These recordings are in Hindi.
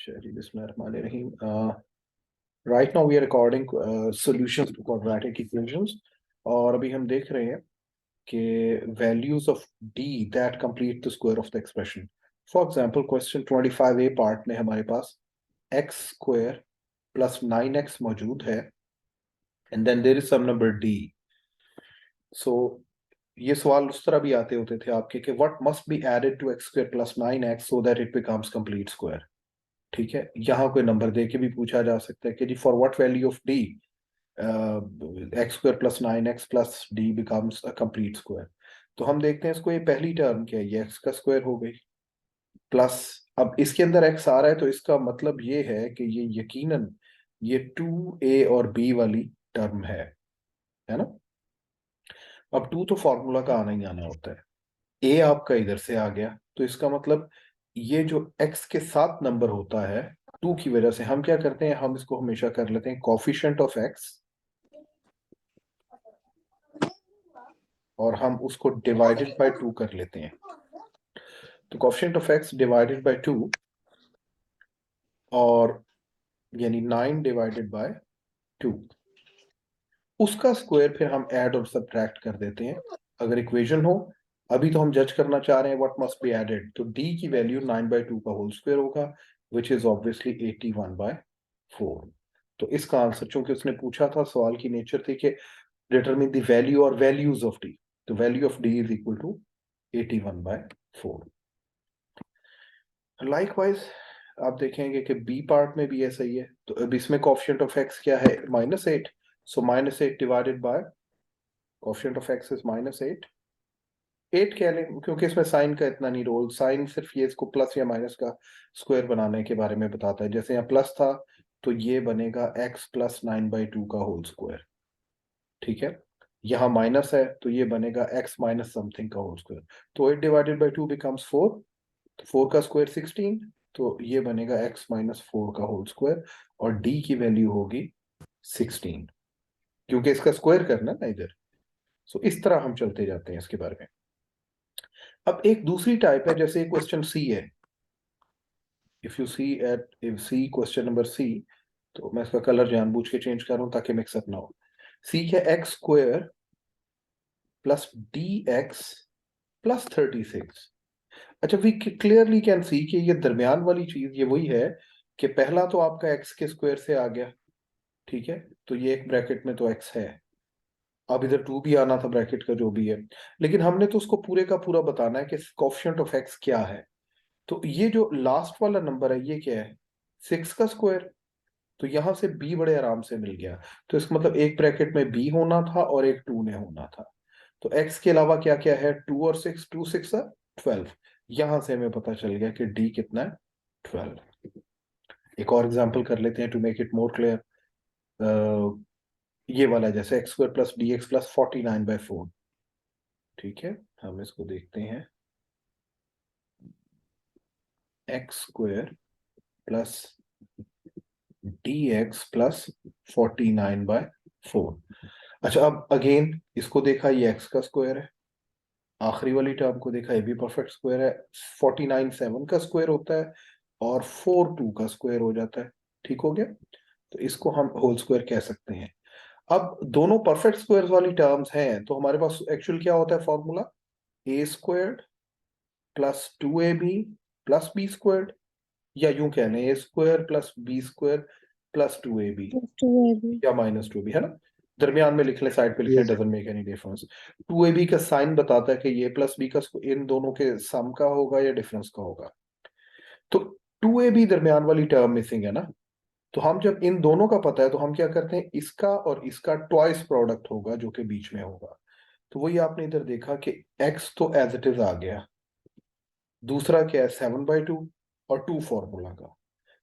चलिए बिस्मिल्लाहिर्रहमानिर्रहीम। Right now we are recording solutions to quadratic equations. और अभी हम देख रहे हैं कि values of D that complete the square of the expression. For example question 25A part में हमारे पास एक्स स्क्वायर प्लस 9x मौजूद है and then there is some number D. So ये सवाल उस तरह भी आते होते थे आपके कि what must be added to x square plus 9x so that it becomes complete square. ठीक है, यहाँ कोई नंबर दे के भी पूछा जा सकता है कि जी for what value of D x square plus 9x plus D becomes a complete square. तो हम देखते हैं इसको, ये पहली टर्म क्या है, ये एक्स का स्क्वायर हो गई प्लस, अब इसके अंदर एक्स आ रहा है तो इसका मतलब ये है कि ये यकीनन ये 2a और b वाली टर्म है ना। अब 2 तो फॉर्मूला का आना ही आना होता है, ए आपका इधर से आ गया तो इसका मतलब ये जो एक्स के साथ नंबर होता है 2 की वजह से हम क्या करते हैं, हम इसको हमेशा कर लेते हैं कॉफिशिएंट ऑफ एक्स और हम उसको डिवाइडेड बाय 2 कर लेते हैं। तो coefficient of x divided by 2 और यानी 9 डिवाइडेड बाय 2, उसका स्क्वायर फिर हम ऐड और सब्ट्रैक्ट कर देते हैं अगर इक्वेशन हो। अभी तो हम जज करना चाह रहे हैं व्हाट मस्ट बी एडेड, तो डी की वैल्यू 9/2 का होल स्क्वायर होगा विच इज ऑब्वियसली 81/4। तो इसका आंसर, चूंकि उसने पूछा था, सवाल की नेचर थी कि डिटरमिन द वैल्यू और वैल्यूज ऑफ डी, तो value of D is equal to 81/4। Likewise आप देखेंगे कि बी पार्ट में भी ऐसा ही है। तो अब इसमें कॉफिशिएंट ऑफ एक्स क्या है, -8, सो -8 divided by coefficient of x is -8, 8 कह लें क्योंकि इसमें साइन का इतना नहीं रोल, साइन सिर्फ ये इसको प्लस या माइनस का स्क्वायर बनाने के बारे में बताता है। जैसे यहाँ प्लस था तो ये बनेगा x प्लस 9/2 का होल स्क्वायर। ठीक है, यहाँ माइनस है तो ये बनेगा x माइनस समथिंग का होल स्क्वायर। तो 8 डिवाइडेड बाई 2 बिकम्स 4, तो 4 का स्क्वायर 16, तो ये बनेगा x माइनस 4 का होल स्क्वायर और d की वैल्यू होगी 16 क्योंकि इसका स्क्वायर करना ना इधर। सो इस तरह हम चलते जाते हैं इसके बारे में। अब एक दूसरी टाइप है, जैसे क्वेश्चन सी है, if you see at if see question number C, तो मैं इसका कलर जानबूझ के चेंज कर रहा हूं ताकि मिक्सअप ना हो। सी है x square plus D x plus 36। अच्छा, वी क्लियरली कैन सी कि ये दरमियान वाली चीज ये वही है कि पहला तो आपका एक्स के स्क्वायर से आ गया, ठीक है, तो ये एक ब्रैकेट में तो एक्स है, अब इधर 2 भी आना था ब्रैकेट का जो भी है, लेकिन हमने तो उसको पूरे का पूरा बताना है कि कोएफिशिएंट ऑफ एक्स क्या है। तो ये जो लास्ट वाला नंबर है ये क्या है, 6 का स्क्वायर, तो यहां से b बड़े आराम से मिल गया। तो इसका मतलब एक ब्रैकेट में b होना था और एक 2 ने होना था। तो x के अलावा क्या क्या है, 2 और 6, 2 6 12, यहां से हमें पता चल गया कि d कितना है, 12। एक और एग्जांपल कर लेते हैं to make it more clear. ये वाला जैसे x square plus D x plus 49/4। ठीक है, हम इसको देखते हैं, x square plus D x plus 49/4। अच्छा, अब अगेन इसको देखा, ये एक्स का स्क्वायर है, आखिरी वाली टर्म को देखा, ये भी परफेक्ट स्क्वायर है। 49 7 का स्क्वायर होता है और 4 2 का स्क्वायर हो जाता है। ठीक हो गया, तो इसको हम होल स्क्वायर कह सकते हैं। अब दोनों परफेक्ट स्क्वायर वाली टर्म्स हैं तो हमारे पास एक्चुअल क्या होता है formula, A squared plus 2ab plus B squared, या यूं कह लें A square plus B square plus 2ab या -2ab, है ना। दरमियान में लिख लें, साइड पे लिख लें, yes doesn't make any difference. 2ab का साइन बताता है कि ये प्लस बी का इन दोनों के सम का होगा या डिफरेंस का होगा। तो 2ab दरमियान वाली टर्म मिसिंग है ना, तो हम जब इन दोनों का पता है तो हम क्या करते हैं, इसका और इसका ट्वाइस प्रोडक्ट होगा जो कि बीच में होगा। तो वही आपने इधर देखा कि x तो एज इट इज आ गया, दूसरा क्या है 7/2 और 2 फॉर्मूला का।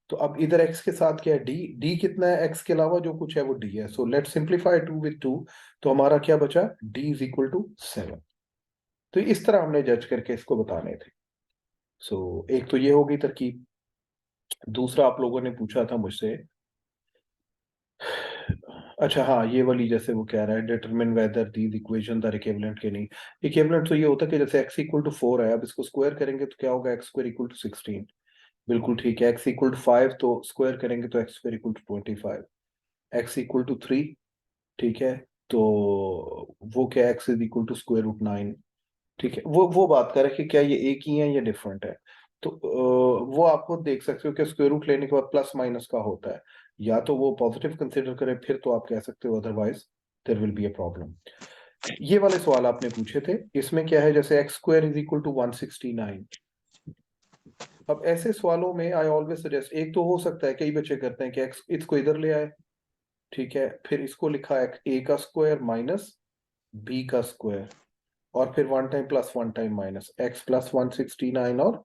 तो अब इधर x के साथ क्या है, d, d कितना है, x के अलावा जो कुछ है वो d है। सो लेट सिंप्लीफाई 2 विद 2, तो हमारा क्या बचा, d इज इक्वल टू 7। तो इस तरह हमने जज करके इसको बताने थे। एक तो ये होगी तरकीब। दूसरा आप लोगों ने पूछा था मुझसे, अच्छा हाँ, ये वाली जैसे वो कह रहा है determine whether these equations are equivalent के नहीं। इक्विवेलेंट तो ये होता है कि जैसे x इक्वल टू 4 है, अब इसको स्क्वायर करेंगे तो क्या होगा, x स्क्वायर इक्वल टू 16। बिल्कुल ठीक है। x इक्वल टू 5 तो स्क्वायर करेंगे तो x square equal to 25, x equal to 3, ठीक है, तो वो क्या, x is equal to square root 9, ठीक है। वो बात करें कि क्या ये एक ही है या डिफरेंट है, तो वो आपको देख सकते हो कि स्क्वायर रूट लेने के बाद प्लस माइनस का होता है, या तो वो पॉजिटिव कंसिडर करें फिर तो आप कह सकते हो, otherwise there will be a problem. ये वाले सवाल आपने पूछे थे, इसमें क्या है, जैसे x square is equal to 169। अब ऐसे सवालों में आई ऑलवेज सजेस्ट, एक तो हो सकता है कई बच्चे करते हैं कि एक्स इसको इधर ले आए, ठीक है, फिर इसको लिखा ए का स्क्वायर माइनस बी का स्क्वायर, और फिर one time plus one time minus x plus 169 और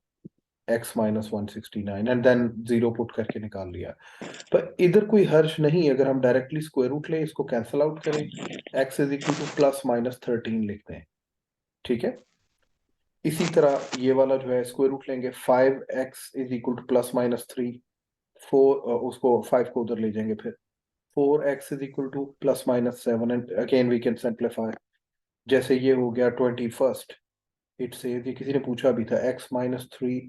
x minus 169, and than zero put करके निकाल लिया। पर इधर कोई हर्ष नहीं, अगर हम डायरेक्टली स्क्वायर रूट लें, इसको कैंसिल आउट करें, x is equal to plus minus 13 लिखते हैं, ठीक है। इसी तरह ये वाला जो है स्क्वायर रूट लेंगे, 5x is equal to plus minus 3, 4 उसको 5 को उधर ले जाएंगे, फिर 4x is equal to plus minus 7, and again we can simplify. जैसे ये हो गया 21st, इट से ये किसी ने पूछा भी था, x minus 3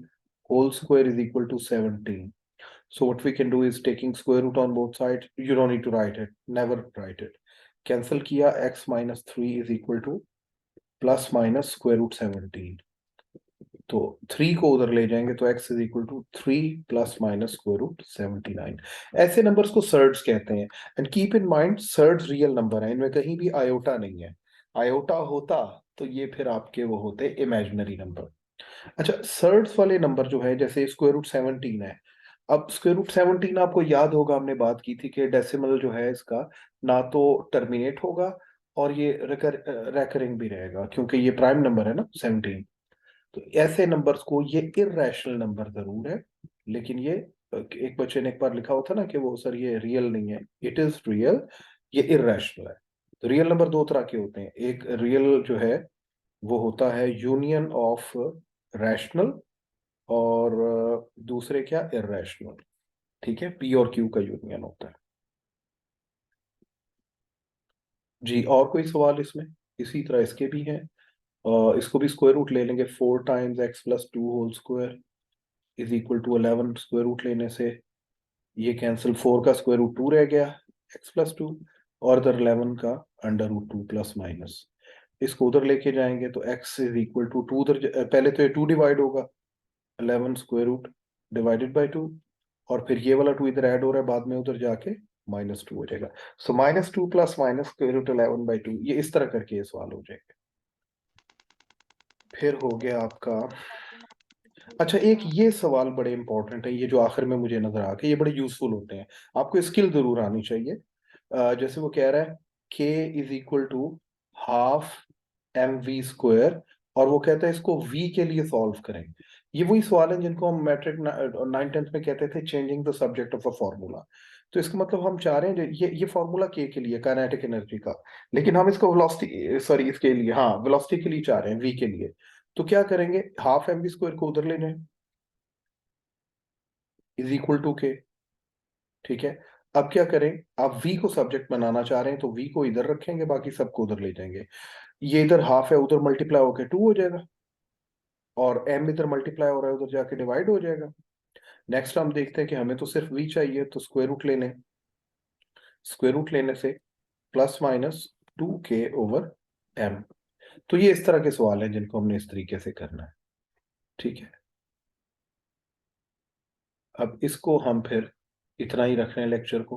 whole square is equal to 17। So what we can do is taking square root on both sides. You don't need to write it. Never write it. Cancel किया, x minus 3 is equal to plus minus square root 17. तो 3 को उधर ले जाएंगे तो x is equal to 3 plus minus square root 79। ऐसे नंबर्स को सर्ड्स कहते हैं। And keep in mind, surds real number है, इनमें कहीं भी आयोटा नहीं है। आयोटा होता तो ये फिर आपके वो होते इमेजिनरी नंबर। अच्छा, सर्ड्स वाले नंबर जो है, जैसे स्क्वायर रूट 17 है, अब स्क्वायर रूट 17 आपको याद होगा, हमने बात की थी कि डेसिमल जो है इसका ना तो टर्मिनेट होगा और ये रेकरिंग भी रहेगा, क्योंकि ये प्राइम नंबर है ना 17। तो ऐसे नंबर्स को, ये इररेशनल नंबर जरूर है, लेकिन ये एक बच्चे ने एक बार लिखा हुआ था ना कि वो सर ये रियल नहीं है, इट इज रियल, ये इररेशनल है। तो रियल नंबर दो तरह के होते हैं, एक रियल जो है वो होता है यूनियन ऑफ रैशनल, और दूसरे क्या, इररेशनल, ठीक है, पी और क्यू का यूनियन होता है। जी, और कोई सवाल इसमें? इसी तरह इसके भी हैं, इसको भी स्क्वायर रूट ले लेंगे, 4 times x plus 2 whole square is equal to 11, square root लेने से ये कैंसिल, 4 का स्क्वायर रूट 2 रह गया, एक्स प्लस 2, और इधर 11 का अंडर रूट 2 प्लस माइनस, इसको उधर लेके जाएंगे तो x इज इक्वल टू 2 उधर, पहले तो ये 2 डिवाइड होगा, 11 स्क्वायर रूट डिवाइडेड बाई 2, और फिर ये वाला 2 इधर ऐड हो रहा है, बाद में उधर जाके -2 हो जाएगा। सो -2 प्लस माइनस स्क्वायर रूट 11/2, ये इस तरह करके ये सवाल हो जाएगा। फिर हो गया आपका, अच्छा एक ये सवाल बड़े इंपॉर्टेंट है, ये जो आखिर में मुझे नजर आ गए, ये बड़े यूजफुल होते हैं, आपको स्किल जरूर आनी चाहिए। जैसे वो कह रहा है k is equal to half mv square, और वो कहता है इसको v के लिए सॉल्व करें। ये वही सवाल है जिनको हम मैट्रिक 9th-10th में कहते थे changing the subject of a formula. तो इसका मतलब हम चाह रहे हैं ये फॉर्मूला k के लिए, काइनेटिक एनर्जी का, लेकिन हम इसको वेलोसिटी, सॉरी इसके लिए, हाँ वेलोसिटी के लिए चाह रहे हैं, v के लिए। तो क्या करेंगे, हाफ mv स्क्वायर को उधर ले जाएं, इज इक्वल टू के, ठीक है। अब क्या करें, आप v को सब्जेक्ट बनाना चाह रहे हैं तो v को इधर रखेंगे, बाकी सबको उधर ले जाएंगे। ये इधर हाफ है, उधर मल्टीप्लाई होकर 2 हो जाएगा, और m इधर मल्टीप्लाई हो रहा है, उधर जाके डिवाइड हो जाएगा। नेक्स्ट हम देखते हैं कि हमें तो सिर्फ v चाहिए, तो स्क्वायर रूट ले लें, स्क्वायर रूट लेने से प्लस माइनस 2k/m। तो ये इस तरह के सवाल हैं जिनको हमने इस तरीके से करना है, ठीक है। अब इसको हम फिर इतना ही रख रहे हैं लेक्चर को।